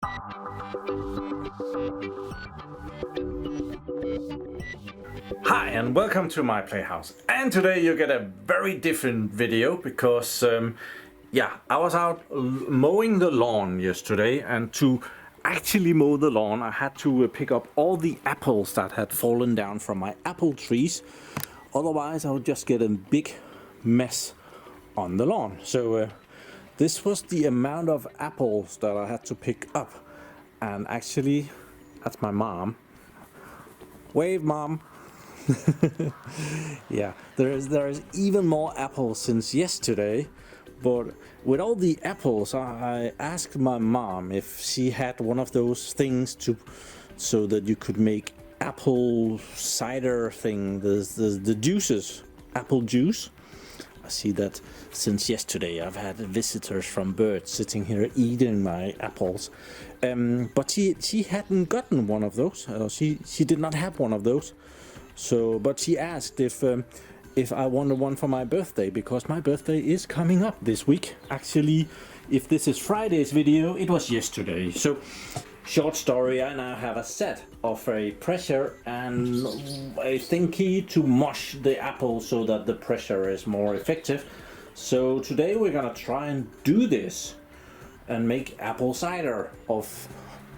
Hi and welcome to my playhouse, and today you get a very different video because I was out mowing the lawn yesterday, and to actually mow the lawn I had to pick up all the apples that had fallen down from my apple trees. Otherwise I would just get a big mess on the lawn. So this was the amount of apples that I had to pick up, and actually that's my mom. Wave, Mom. Yeah, there is even more apples since yesterday, but with all the apples I asked my mom if she had one of those things so that you could make apple cider thing, the juices, apple juice. I see that since yesterday I've had visitors from birds sitting here eating my apples, but she hadn't gotten one of those. She did not have one of those. So, but she asked if I wanted one for my birthday, because my birthday is coming up this week. Actually, if this is Friday's video, it was yesterday. So, short story, I now have a set of a pressure and a thingy to mush the apple so that the pressure is more effective. So today we're gonna try and do this and make apple cider of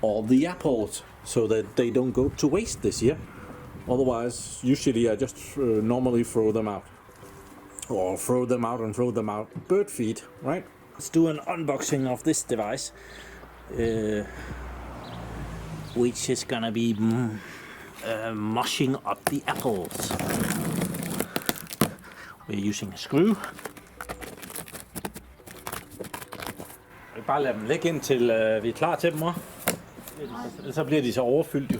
all the apples so that they don't go to waste this year. Otherwise, usually I just normally throw them out. Or throw them out and throw them out. Bird feed, right? Let's do an unboxing of this device. Which is gonna be mushing up the apples. We're using a screw. Vi bare lade dem ligge indtil vi er klar til dem, så bliver de så overfyldt jo.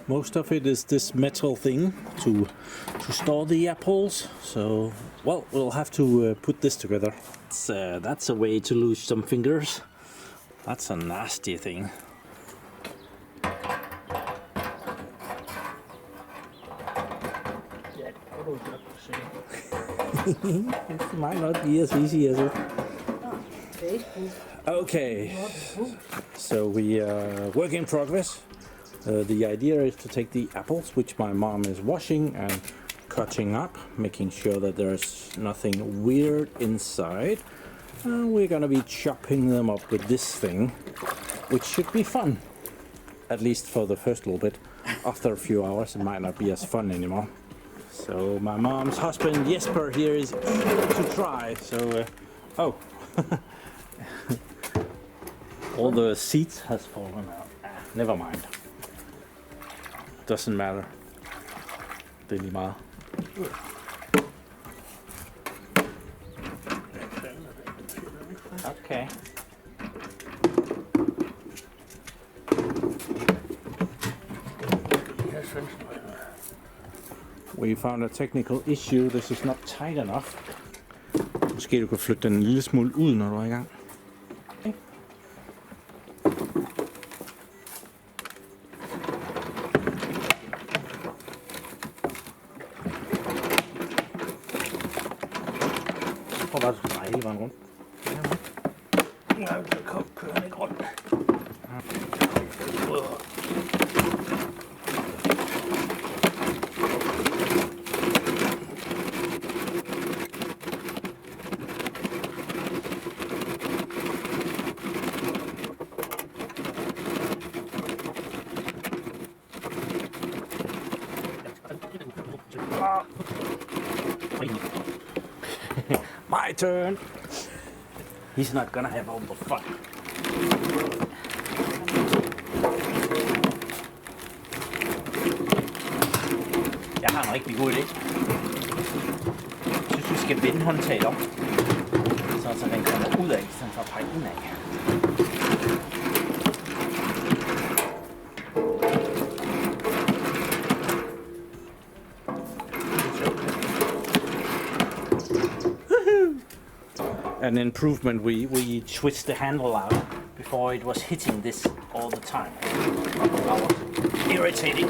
Most of it is this metal thing to store the apples. So, well, we'll have to put this together. That's a way to lose some fingers. That's a nasty thing. It might not be as easy as it. Okay, so we work in progress. The idea is to take the apples, which my mom is washing and cutting up, making sure that there's nothing weird inside. We're gonna be chopping them up with this thing, which should be fun, at least for the first little bit. After a few hours it might not be as fun anymore. So my mom's husband Jesper here is eager to try. So oh, all the seeds has fallen out. Never mind. Doesn't matter. Det er lige meget. Okay. We found a technical issue. This is not tight enough. Måske du kan flytte den en lille smule ud, når du er i gang. Okay. Prøv bare, at du skal dreje hele vejen rundt. Ja, kom, kør den ikke rundt. My turn. He's not gonna have all the fun. Jeg har en rigtig god idé. Jeg synes, vi skal vende håndtaget om, så den kommer ud af, i stedet for at pege ind af. An improvement, we switched the handle out before it was hitting this all the time. That was irritating.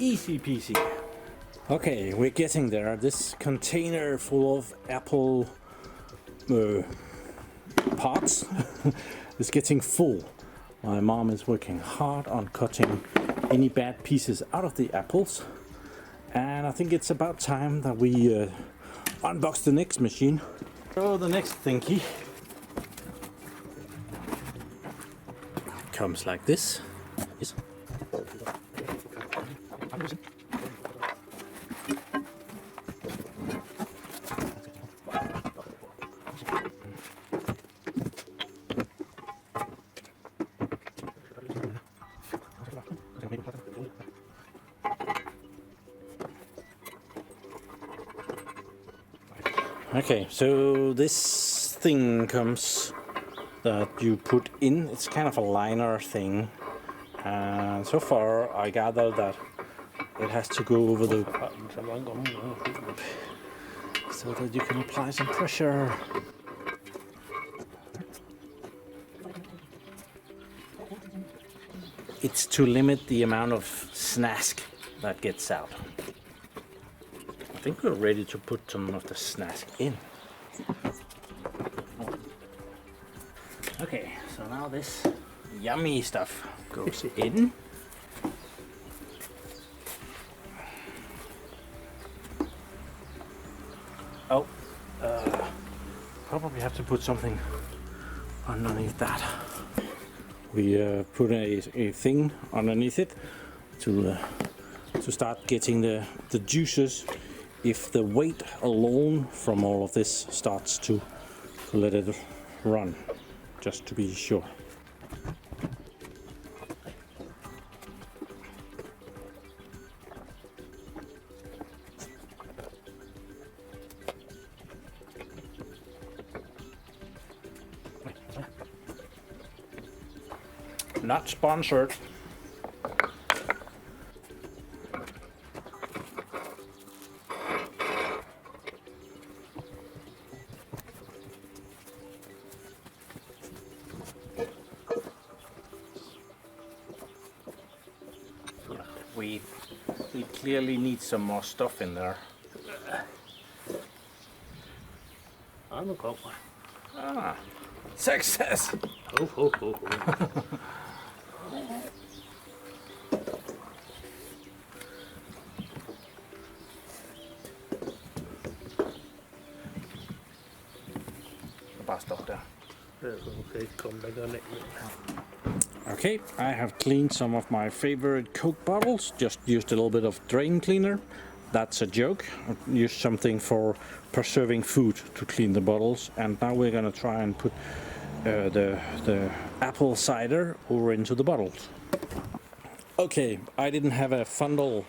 Easy peasy. Okay, we're getting there. This container full of apple parts is getting full. My mom is working hard on cutting any bad pieces out of the apples. And I think it's about time that we unbox the next machine. So the next thingy comes like this. Yes. Okay, so this thing comes that you put in. It's kind of a liner thing, and so far I gather that it has to go over the so that you can apply some pressure. It's to limit the amount of snask that gets out. I think we're ready to put some of the snask in. Okay, so now this yummy stuff goes in. Oh, probably have to put something underneath that. We put a thing underneath it to start getting the juices. If the weight alone from all of this starts to let it run, just to be sure. Not sponsored. We clearly need some more stuff in there. Ah, success! Ho, ho, ho, ho. Bare stop der. Okay, kom der gør det. Okay, I have cleaned some of my favorite Coke bottles. Just used a little bit of drain cleaner. That's a joke. I used something for preserving food to clean the bottles. And now we're gonna try and put the apple cider over into the bottles. Okay, I didn't have a funnel,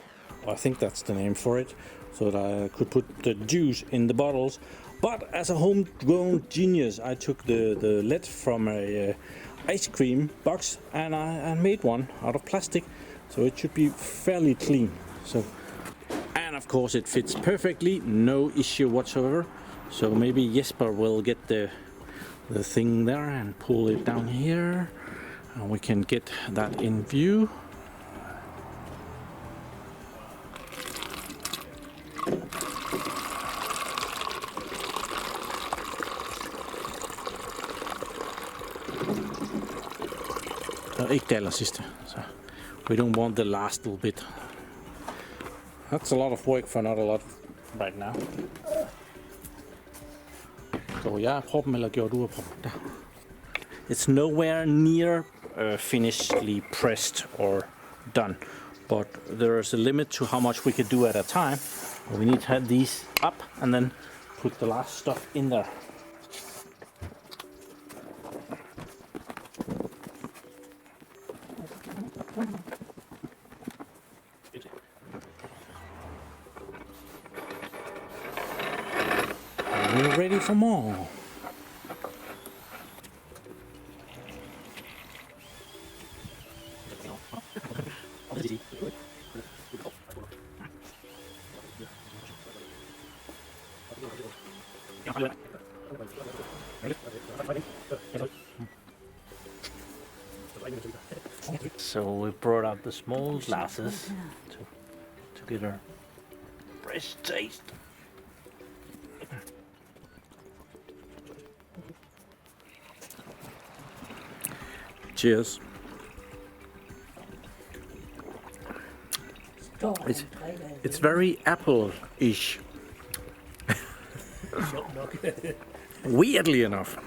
I think that's the name for it, so that I could put the juice in the bottles. But as a homegrown genius, I took the lid from a ice cream box and I made one out of plastic, so it should be fairly clean. So, and of course it fits perfectly, no issue whatsoever. So maybe Jesper will get the thing there and pull it down here, and we can get that in view. Ikke det aller sidste, so we don't want the last little bit. That's a lot of work for not a lot right now. Så jeg proppen, eller gjorde du proppen? Der. It's nowhere near finishedly pressed or done, but there is a limit to how much we can do at a time. We need to have these up and then put the last stuff in there. We're ready for more. So we brought out the small glasses get a fresh taste. Cheers. It's very apple-ish. Weirdly enough.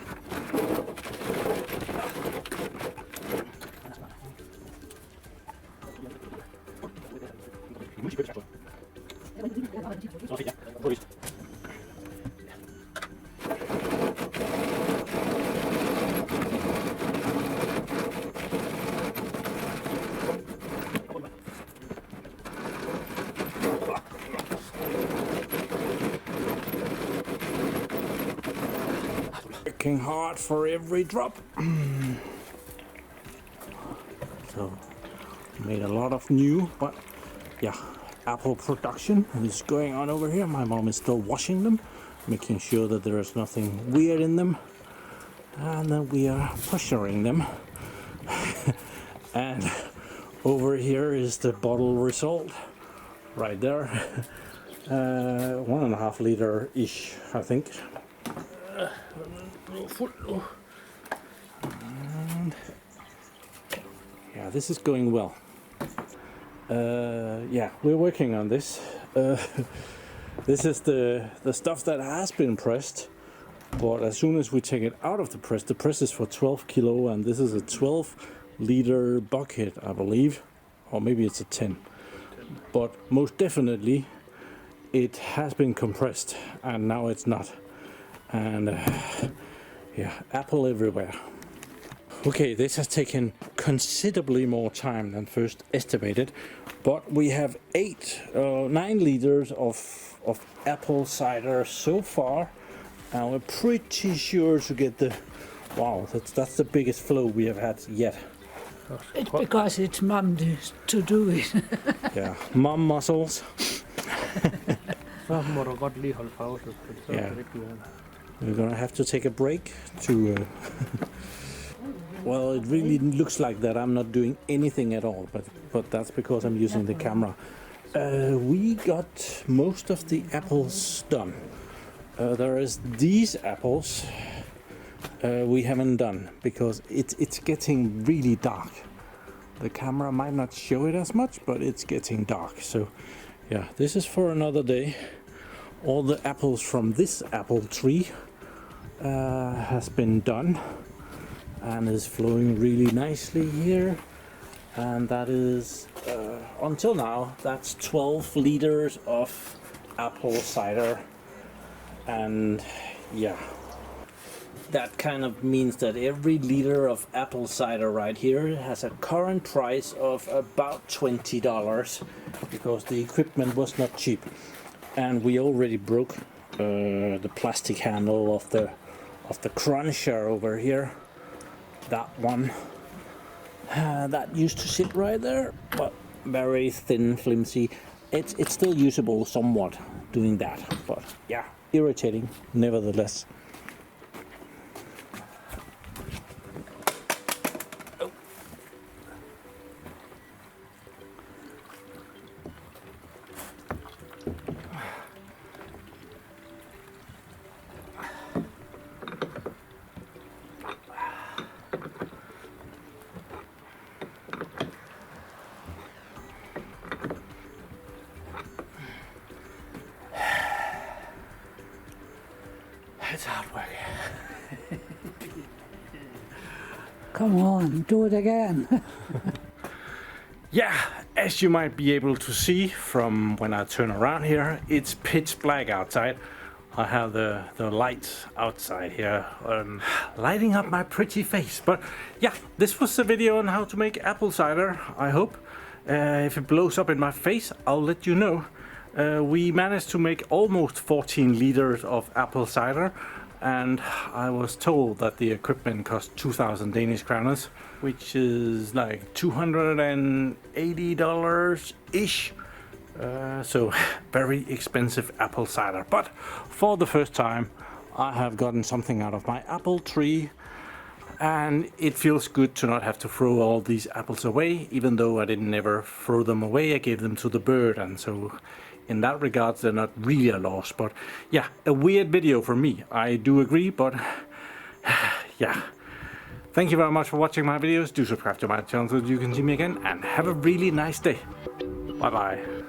Working hard for every drop. So made a lot of new, but yeah, apple production is going on over here. My mom is still washing them, making sure that there is nothing weird in them, and then we are pushing them. And over here is the bottle result right there. 1.5 liter ish, I think. And yeah, this is going well. Yeah, we're working on this. This is the stuff that has been pressed, but as soon as we take it out of the press is for 12 kilo, and this is a 12 liter bucket, I believe, or maybe it's a 10. But most definitely it has been compressed, and now it's not. And yeah, apple everywhere. Okay, this has taken considerably more time than first estimated, but we have 9 liters of apple cider so far, and we're pretty sure to get the, wow, that's the biggest flow we have had yet. It's because it's mum to do it. Yeah, mom muscles. Så må du godt lige holde pause, for så Ja. kan det ikke blive andet. We're gonna have to take a break to. Well, it really looks like that I'm not doing anything at all, but that's because I'm using the camera. We got most of the apples done. There is these apples we haven't done because it's getting really dark. The camera might not show it as much, but it's getting dark. So yeah, this is for another day. All the apples from this apple tree has been done and is flowing really nicely here, and that is until now that's 12 liters of apple cider. And yeah, that kind of means that every liter of apple cider right here has a current price of about $20 because the equipment was not cheap. And we already broke the plastic handle of the cruncher over here. That one that used to sit right there, but very thin, flimsy. It's still usable somewhat doing that, but yeah, irritating nevertheless. It's hard work. Come on, do it again. Yeah, as you might be able to see from when I turn around here, it's pitch black outside. I have the lights outside here lighting up my pretty face. But yeah, this was the video on how to make apple cider, I hope. If it blows up in my face, I'll let you know. We managed to make almost 14 liters of apple cider, and I was told that the equipment cost 2,000 Danish kroners, which is like $280-ish. So very expensive apple cider. But for the first time, I have gotten something out of my apple tree, And it feels good to not have to throw all these apples away, even though I didn't ever throw them away. I gave them to the bird, and so in that regard they're not really a loss. But yeah, a weird video for me, I do agree, but yeah. Thank you very much for watching my videos. Do subscribe to my channel so that you can see me again, and have a really nice day. Bye bye.